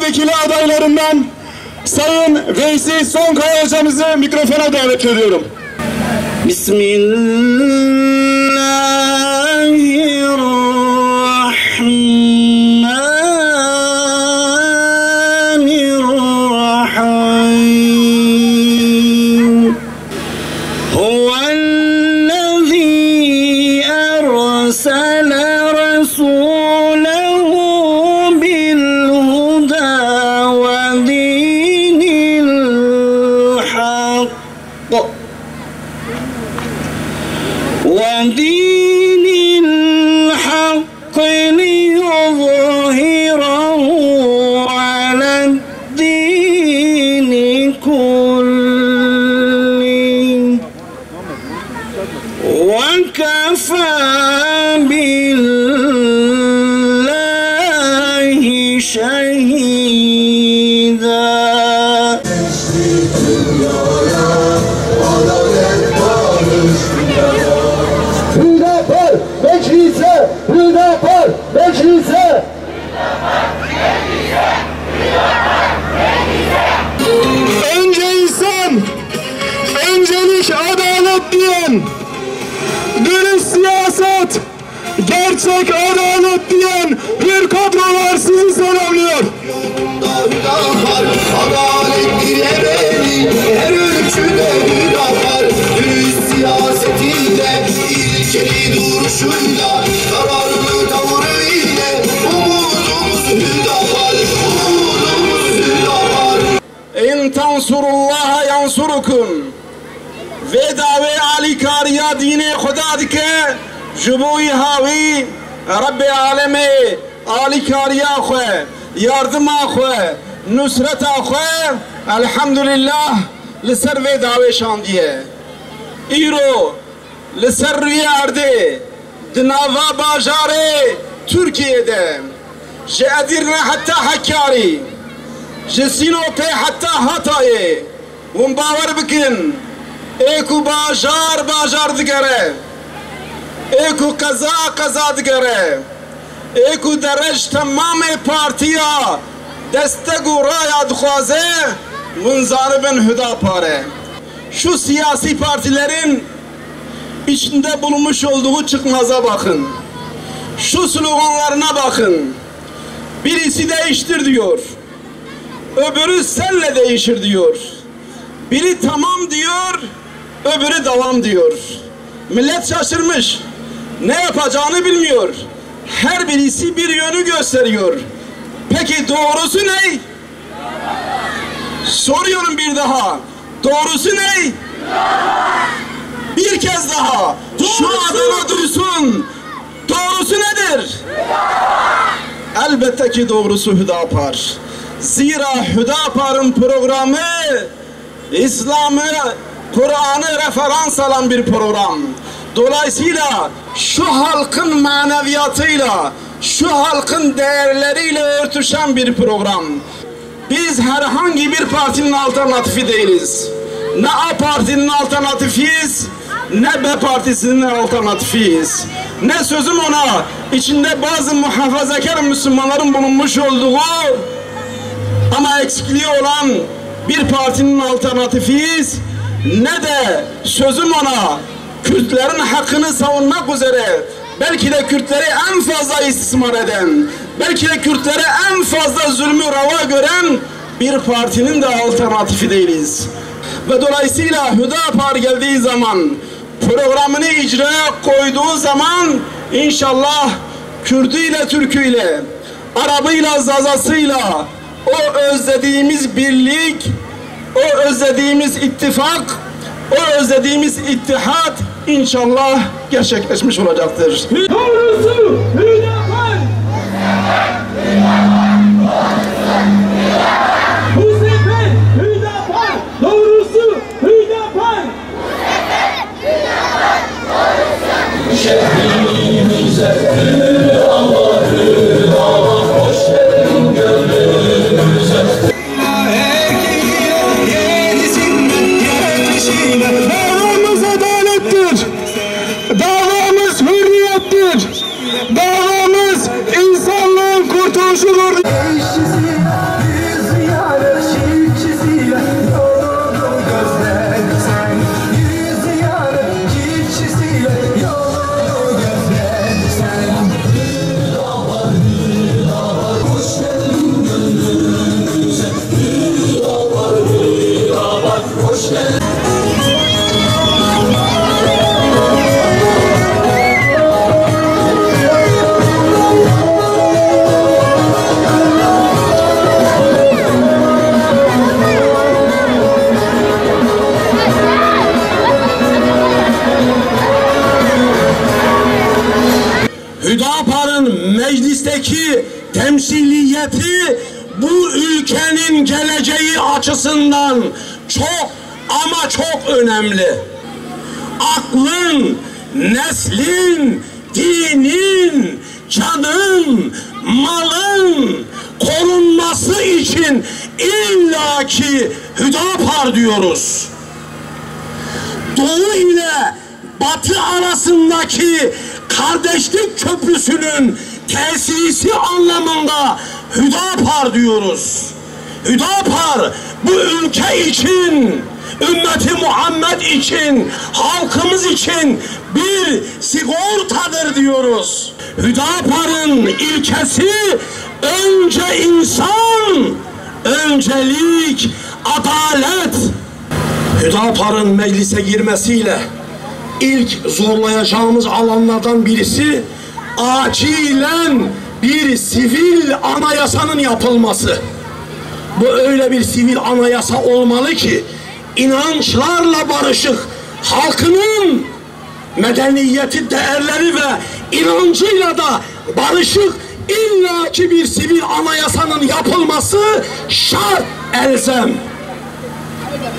milletvekili adaylarından Sayın Veysi Sonkaya hocamızı mikrofona davet ediyorum. Bismillahirrahmanirrahim. Huvellezî ersele resûlehu bilhudâ ve dînil hakk ودين الحق ليظهره على الدين كله وكفى بالله شهيدا. Hüdapar meclise, Hüdapar meclise. Önce insan, öncelik adalet diyen, dürüst siyaset, gerçek adalet diyen bir kadrolar sizi selamlıyor. Hüdapar, adalettir ebedi, her ölçüde Hüdapar, dürüst siyasetiyle, ilkeli duruşuyla, kararlı tavırıyla, umudumuz Hüdapar, umudumuz Hüdapar. İn tansurullaha yansurukum. Ve dave Ali kariya dini Khuda dike jubuyi havi Rabbi aleme Ali kariya khwe yardıma khwe nusreta khwe elhamdülillah liser ve dave şandiye İro liser riyarde dinava bajare Türkiye'de Edirne hatta Hakkari Sinop'e hatta Hatay'e un bavar bikin Eko bajar digere, eko kaza digere, eko derece tamam partiya destek u raya dixwaze munzaribin Hüdapar'e. Şu siyasi partilerin içinde bulunmuş olduğu çıkmaza bakın. Şu sloganlarına bakın. Birisi değiştir diyor. Öbürü senle değişir diyor. Biri tamam diyor. Öbürü devam diyor. Millet şaşırmış. Ne yapacağını bilmiyor. Her birisi bir yönü gösteriyor. Peki doğrusu ne? Soruyorum bir daha. Doğrusu ne? Bir kez daha. Şu adına duysun. Doğrusu nedir? Elbette ki doğrusu Hüdapar. Zira Hüdapar'ın programı İslam'ı, Kur'an'ı referans alan bir program. Dolayısıyla şu halkın maneviyatıyla, şu halkın değerleriyle örtüşen bir program. Biz herhangi bir partinin alternatifi değiliz. Ne A partinin alternatifiyiz, ne B partisinin alternatifiyiz. Ne sözüm ona, içinde bazı muhafazakar Müslümanların bulunmuş olduğu ama eksikliği olan bir partinin alternatifiyiz, ne de sözüm ona Kürtlerin hakkını savunmak üzere belki de Kürtleri en fazla istismar eden, belki de Kürtlere en fazla zulmü rava gören bir partinin de alternatifi değiliz. Ve dolayısıyla Hüdapar geldiği zaman, programını icraya koyduğu zaman inşallah Kürdüyle, Türküyle, Arabıyla, Zazasıyla o özlediğimiz birlik, o özlediğimiz ittifak, o özlediğimiz ittihat inşallah gerçekleşmiş olacaktır. Doğrusu Hüdapar. Bu sefer Hüdapar. Doğrusu Hüdapar. Şehrimize Hüdapar, Hüdapar, hoş geldin gönlümüze. Davamız adalettir. Davamız hürriyettir. Davamız insanlığın kurtuluşudur. meclisteki temsiliyeti bu ülkenin geleceği açısından çok ama çok önemli. Aklın, neslin, dinin, canın, malın korunması için illaki Hüdapar diyoruz. Doğu ile Batı arasındaki kardeşlik köprüsünün tesisi anlamında Hüdapar diyoruz. Hüdapar bu ülke için, ümmeti Muhammed için, halkımız için bir sigortadır diyoruz. Hüdapar'ın ilkesi önce insan, öncelik, adalet. Hüdapar'ın meclise girmesiyle ilk zorlayacağımız alanlardan birisi acilen bir sivil anayasanın yapılması. Bu öyle bir sivil anayasa olmalı ki inançlarla barışık, halkının medeniyeti, değerleri ve inancıyla da barışık illaki bir sivil anayasanın yapılması şart, elzem.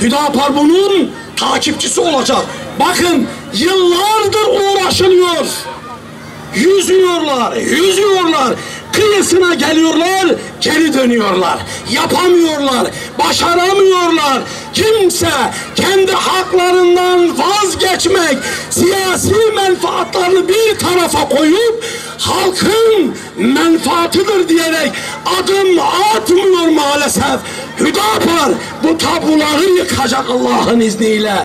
Hüdapar bunun takipçisi olacak. Bakın yıllardır uğraşılıyor. Yüzüyorlar. Kıyısına geliyorlar, geri dönüyorlar. Yapamıyorlar, başaramıyorlar. Kimse kendi haklarından vazgeçmek, siyasi menfaatlarını bir tarafa koyup halkın menfaatidir diyerek adım atmıyor maalesef. Hüdapar bu tabuları yıkacak Allah'ın izniyle.